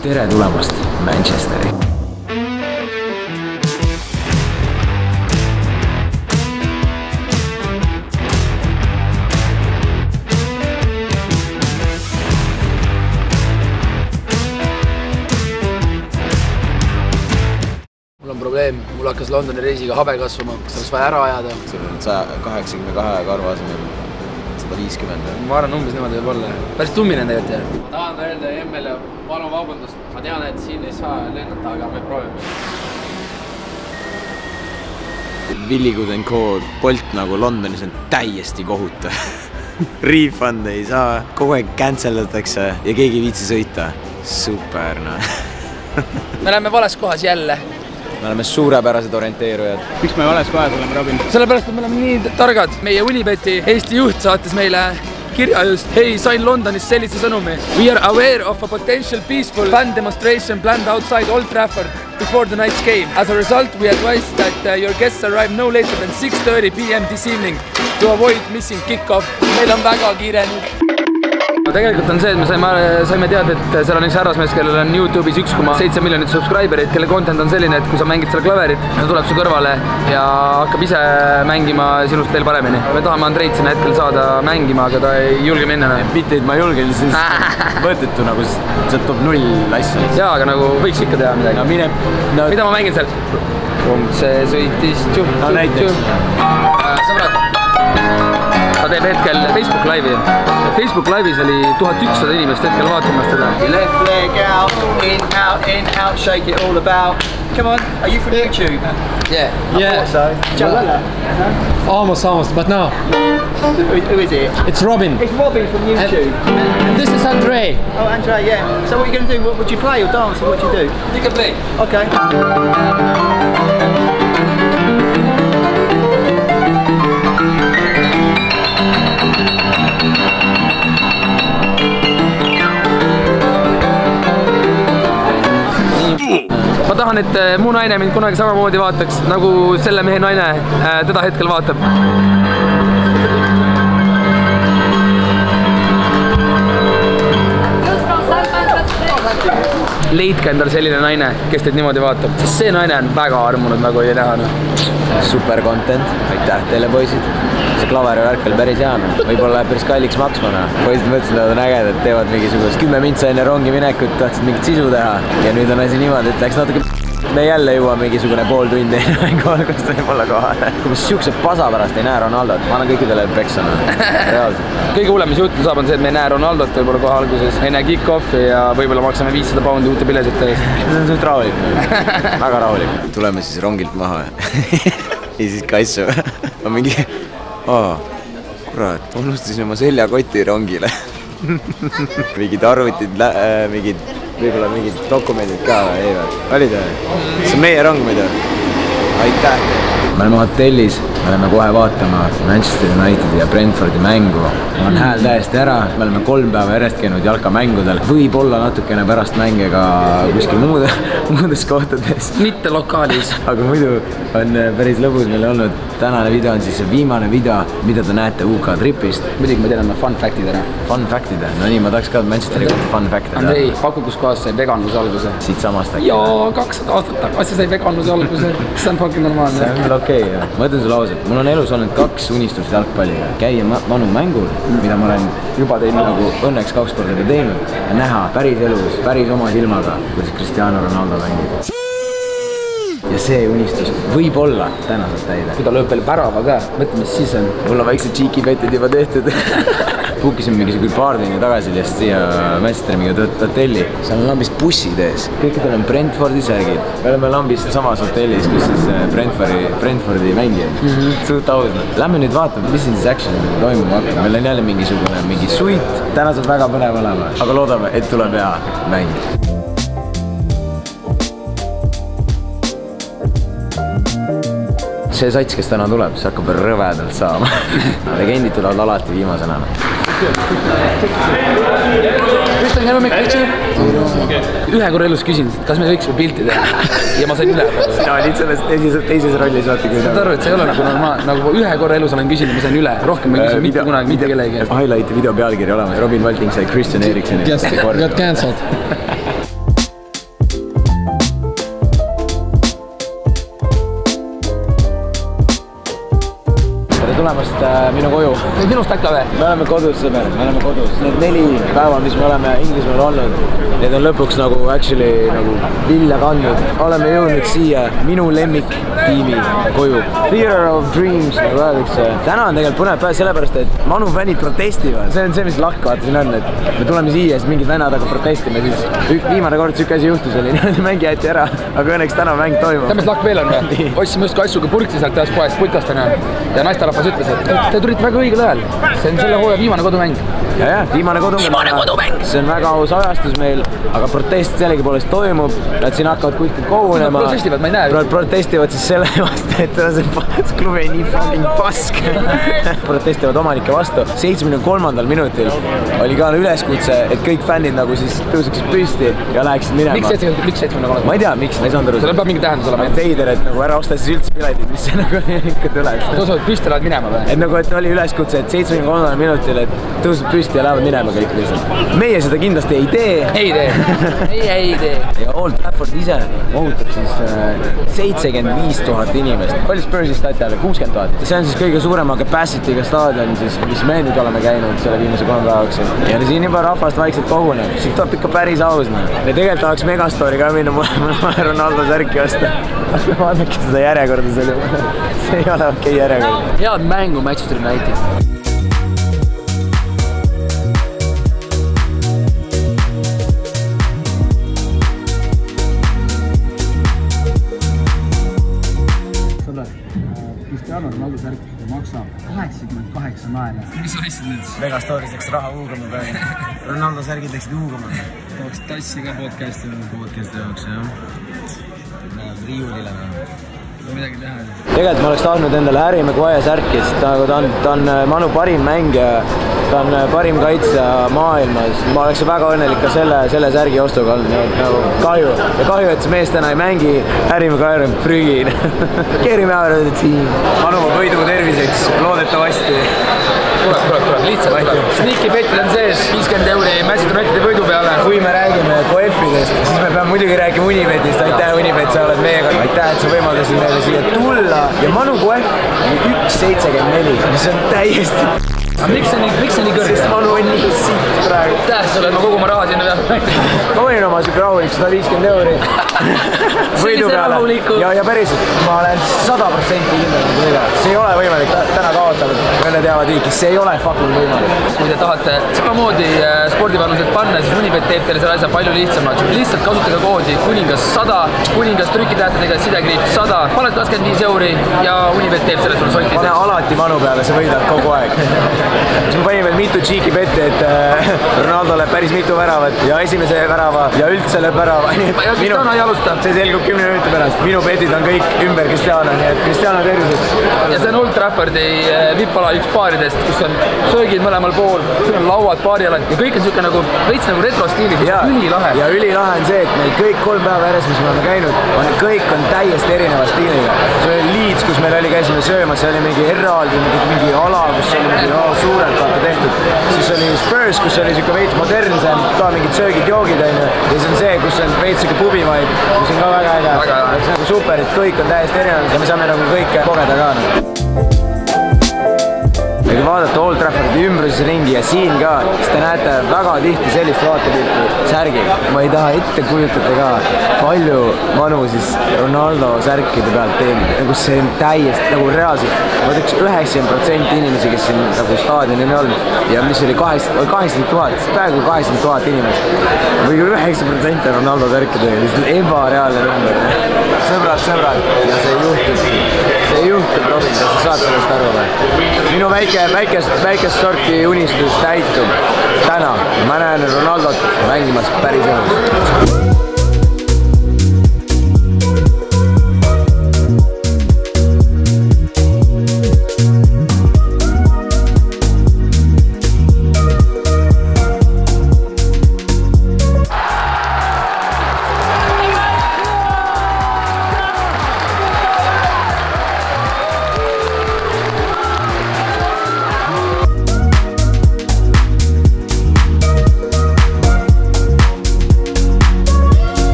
Tere tulemast Manchesteri. Mul on probleem, mul hakkas Londoni reisiga habe kasvama, kas oleks vaja ära ajada? Sul on 182 karva asemel 150. Ma arvan umbes niimoodi võib olla. Päris tummine tegelikult jah. Ma tahan öelda Emmele palun vabandust. Ma tean, et siin ei saa lennata, aga me proovime. Villigud & Co. POOLT nagu Londonis on täiesti kohutav. Refund ei saa, kogu aeg canceldatakse ja keegi ei viitsi sõita. Super, noh. Me läheme vales kohas jälle. Me oleme suurepärased orienteerujad. Miks me vales kohas oleme, Robin? Sellepärast, et me oleme nii targad. Meie Unibeti Eesti juht saatis meile kirja just. Hei, sain Londonis sellise sõnumi. We are aware of a potential peaceful fan demonstration planned outside Old Trafford before the night's game. As a result, we advise that your guests arrive no later than 6:30 PM this evening to avoid missing kick-off. Meil on väga kiire nüüd. Tegelikult on see, et me saime teada, et seal on üks härrasmees, kellel on YouTube'is 1,7 miljonit subscriberit, kelle content on selline, et kui sa mängid seal klaverit, ta tuleb su kõrvale ja hakkab ise mängima sinust veel paremini. Me tahame Andreid sinna hetkel saada mängima, aga ta ei julge minna. Bitteid ma julgen, siis võetetu nagu sealt toob 0 asja. Jaa, aga nagu võiks ikka teha midagi. No mine... Mida ma mängin seal? See sõitis tšup. No näiteks. Sõbrad. Ta teeb hetkel Facebook Live'i. Facebook Live'is oli 1100 inimest hetkel vaatamas teda. Left leg out, in, out, shake it all about. Come on, are you from YouTube? Yeah. I thought so. Almost, but no. Who is it? It's Robin. It's Robin from YouTube. And this is Andrei. Oh, Andrei, yeah. So what are you going to do? Would you play or dance or what do you do? You can play. Okay. Ma tahan, et mu naine mind kunagi samamoodi vaataks, nagu selle mehe naine teda hetkel vaatab. Leidke endal selline naine, kes teid niimoodi vaatab, sest see naine on väga armunud, nagu ei näha. Super content, aitäh teile poisid. See klaveri värk oli päris hea, võib-olla läheb päris kalliks maksma. Poisid mõtlesid, et on ägedad, teevad mingisugust 10 mintsa enne rongi minekut, tahtsid mingit sisu teha ja nüüd on asi niimoodi, et läks natuke me jälle jõua mingisugune pool tundi mängu algust võib-olla kohale. Kui ma siukse pasa pärast ei näe Ronaldot, ma annan kõikidele peksana. Reaalselt. Kõige hullem, mis juhtu saab, on see, et me ei näe Ronaldot võib-olla kohe alguses. Me ei näe kick-offi ja võib-olla maksame 500 poundi uute pilesite eest. See on suht rahulik. Väga rahulik. Tuleme siis rongilt maha ja siis kassu. On mingi... kurat, unustasin oma seljakoti rongile. Mingid arvutid, võib-olla mingid dokumendid ka või? Olid või? See on meie rong muidu. Aitäh! Me oleme hotellis, me oleme kohe vaatama Manchester Unitedi ja Brentfordi mängu. On hääl täiesti ära, me oleme 3 päeva järjest käinud jalkamängudel. Võib-olla natukene pärast mänge ka kuskil muudes kohtades. Mitte lokaalis. Aga muidu on päris lõbus meil olnud. Tänane video on siis viimane video, mida te näete UK tripist. Muidugi ma tean fun factid ära. Fun factid? No nii, ma tahaks ka Manchesteri kohta fun factid. Andrei, paku, kus kohas sai veganluse alguse? Siit samast äkki? Jaa, 200 aastat tagasi sai veganluse alguse. See on fucking normaalne. See on küll okei, jah. Ma ütlen sulle ausalt, mul on elus olnud 2 unistust jalgpalliga. Käia Manu mängul, mida ma olen juba teinud nagu õnneks 2 korda teinud ja näha päris elus, päris oma silmaga, kuidas Cristiano Ronaldo mängib. Ja see unistus võib-olla täna saab täide. Kui ta lööb veel värava ka, mõtleme, mis siis on. Mul on väiksed cheeky betid juba tehtud. Puukisime mingisugune paar tundi tagasi lihtsalt siia Manchesteri mingi hotelli. Seal on lambist bussid ees. Kõikidel on Brentfordi särgid. Me oleme lambist samas hotellis, kus siis Brentfordi mängib. Suht aus. Lähme nüüd vaatame, mis siin siis action toimuma hakkab. Meil on jälle mingi suit. Täna saab väga põnev olema. Aga loodame, et tuleb hea mäng. See sats, kes täna tuleb, see hakkab rõvedalt saama. Legendid tulevad alati viimasena. Kristjan, käime me kõitsi? Ühe korra elus küsin, kas me võiksime pilti teha? Ja ma sain üle. Sina olid selles teises rollis, vaata kui saad aru, et see ei ole nagu ühe korra elus olen küsinud, ma sain üle. Rohkem ma ei küsin mitte kunagi, mitte kellegi. Highlighti video pealkiri olemas. Robin Valting sai Christian Eriksoni. Got cancelled. tulemast minu koju. Minust äkki või? Me oleme kodus, sõber, me oleme kodus. Need 4 päeva, mis me oleme Inglismaal olnud, need on lõpuks nagu actually nagu vilja kandnud. Oleme jõudnud siia minu lemmiktiimi koju. Theater of Dreams, nagu öeldakse. Täna on tegelikult põnev päev sellepärast, et Manu fännid protestivad. See on see, mis lakk vaata siin on, et me tuleme siia, siis mingid vennad hakkavad protestima, siis viimane kord siuke asi juhtus oli, mängi jäeti ära, aga õnneks täna mäng toimub. Tead, mis lakk veel on või? Otsime just asju, kui purksi sealt ühest poest putkast on ja naisterahvas ütles, et te tulite väga õigel ajal. See on selle hooaja viimane kodumäng. Ja, viimane kodumäng. See on väga aus ajastus meil, aga protest sellegipoolest toimub. Nad siin hakkavad kuskil kogunema. Nad protestivad, ma ei näe. Protestivad siis selle vastu, et see klubi on nii fucking pask. Protestivad omanike vastu. 73. minutil oli ka üleskutse, et kõik fännid nagu siis tõuseksid püsti ja läheksid minema. Miks 73? Ma ei tea, miks, ma ei saanud aru. Sellel peab mingi tähendus olema. Teider, et nagu ära osta siis üldse piletid, mis see nagu ikka tuleb. Tõusevad püsti ja lähevad minema või? Et nagu, et oli üleskutse, et 73. minutil, et tõuseb püsti ja lähevad minema kõik lihtsalt. Meie seda kindlasti ei tee. Ei tee. Ei tee. Ja Old Trafford ise mahutab siis 75 000 inimest. Palju Spursi stadion? 60 000. See on siis kõige suurema capacity'ga staadion, siis, mis me nüüd oleme käinud selle viimase 3 päevaks. Ja siin juba rahvast vaikselt koguneb. Siit tuleb ikka päris aus. Ja tegelikult tahaks Megastory ka minna, mul on Ronaldo särki osta. Vaadake seda järjekorda selle. See ei ole okei järjekord. Head mängu Manchester United. Cristiano Ronaldo särk maksab 88 naela. Mis sa asjad nüüd? Megastoris läks raha huugama praegu. Ronaldo särgid läksid huugama. Tahaks tassi ka podcasti jaoks, jah. Riiulile. Midagi teha. Tegelikult ma oleks tahtnud endale Harry Maguire särki, sest ta on Manu parim mängija, ta on parim kaitsja maailmas. Ma oleks väga õnnelik ka selle särgi ostuga olnud. Nagu kahju. Ja kahju, et see mees täna ei mängi. Harry Maguire on prügin. Keerime äärade tiim. Manu võidu terviseks, loodetavasti. Tuleb, lihtsalt tuleb. Sneaky betid on sees, 50 euri Manchester Unitedi võidu peale. Kui me räägime koefidest, siis me peame muidugi rääkima Unibetist. Aitäh Unibet, sa oled meiega. Aitäh, et sa võimaldasid meile siia tulla. Ja Manu koef on 1,74, mis on täiesti... Miks see nii kõrge? Sest Manu on nii siit praegu. Tähes sulle, et ma kogu oma raha sinna peale. Ma võin oma siuke rahulik 150 euri võidu peale. Ja päriselt, ma olen 100% kindel. See ei ole võimalik, täna kaotavad, mõne teavad liikis, see ei ole fucking võimalik. Kui te tahate samamoodi spordipanused panna, siis Unibet teeb teile selle asja palju lihtsamaks. Lihtsalt kasutage koodi kuningas 100, kuningas trükitähtedega sidekriips 100, paned 25 euri ja Unibet teeb selle sulle sotti. Pane alati Manu peale, sa võidad kogu aeg. Siis ma panin veel mitu cheeky bette, et Ronaldo läheb päris mitu väravat ja esimese värava ja üldse lööb värava. Ja Cristiano ei alusta. See selgub 10 minuti pärast. Minu betid on kõik ümber Cristiano, nii et Cristiano terviseks. Ja see on Old Traffordi vippala üks baaridest, kus on söögid mõlemal pool, siin on lauad, baarialad ja kõik on siuke nagu veits nagu retrostiili, ülilahe. Ja ülilahe on see, et meil kõik 3 päeva järjest, mis me oleme käinud, kõik on täiesti erineva stiiliga. See oli Leeds, kus meil käisime söömas, see oli mingi eraldi, mingi ala, kus oli mingi suurelt vaata tehtud. Siis oli Spurs, kus oli siuke veits modernsem, ka mingid söögid-joogid onju. Ja siis on see, kus on veits siuke pubivaid, mis on ka väga äge. See on nagu super, et kõik on täiesti erinevad ja me saame nagu kõike kogeda ka. Ja kui vaadata Old Traffordi ümbruses ringi ja siin ka, siis te näete väga tihti sellist vaatepilti särgil. Ma ei taha ette kujutada ka, palju Manu siis Ronaldo särkide pealt teenib. Nagu see on täiesti nagu reaalselt. Ma ütleks 90% inimesi, kes siin nagu staadionil on olnud ja mis oli 80 000, praegu 80 000 inimest. Või 90% Ronaldo särkidega, see on ebareaalne number. Sõbrad, ja see juhtub, Robin, sa saad sellest aru või? Minu väikest sorti unistus täitub täna. Ma näen Ronaldot mängimas päris elus.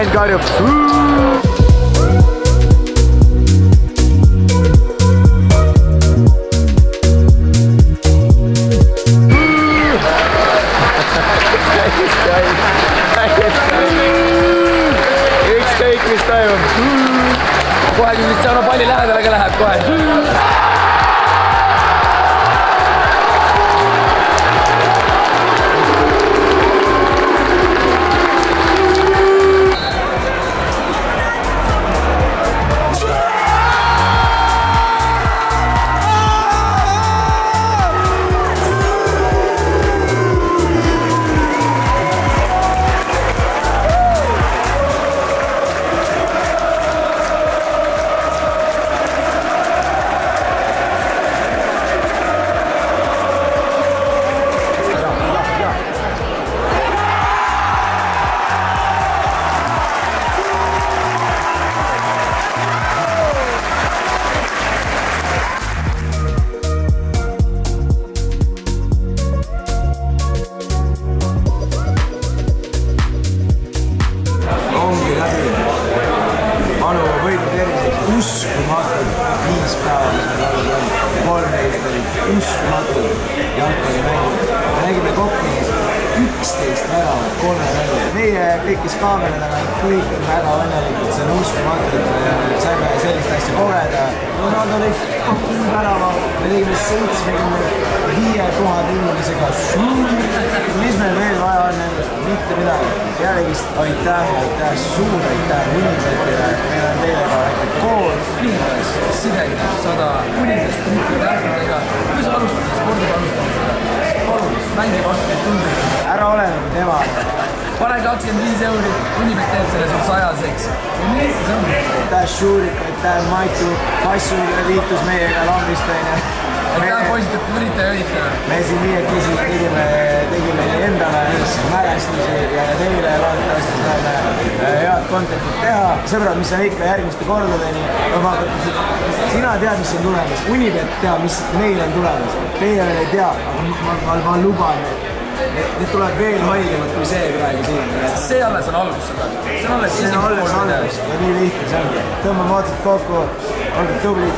klient karjub. Ükskõik, mis toimub. Kohe Cristiano palli lähedale ka läheb kohe. Kõikis kaamerad, aga kõik on väga õnnelikud, see on uskumatu, et me saime sellist asja kogeda. Ronaldo lõi värava, me tegime 75 000 inimesega. Mis meil veel vaja on nendest? Mitte midagi. Jällegi aitäh, suur aitäh Unibetile. Meil on teile ka väike kood. Liigas, sideliselt 100 Unibetist tunti tähtedega. Kuidas alustada spordiga alustamisega? Palun, mängi vastutustundlikult. Ära ole nagu tema. Pane 25 €, Unibet teeb selle sul 100-seks. Ja nii see on. Aitäh Šuurik, aitäh Maitu, Kassu liitus meiega lambist. Aitäh poisid, et tulite ja jõite. Me siin viiekesi tegime endale mälestusi ja teile loodetavasti saame head contentit teha. Sõbrad, mis on ikka järgmiste kordadeni. Sina tead, mis on tulemas. Unibet teab, mis meil on tulemas. Teie veel ei tea, aga ma luban. Need tuleb veel hoidemad kui see praegu siin. See alles on algus seda. See on alles algus. Ja nii lihtne see ongi. Tõmbame otsad kokku. Olge tublid.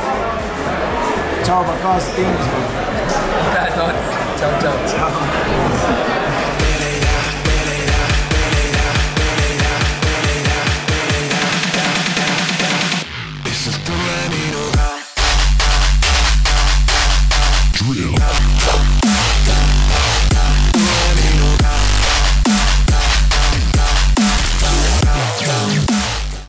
Tšau, pakaasid Inglismaa. Aitäh, Toots. Tšau. Drill.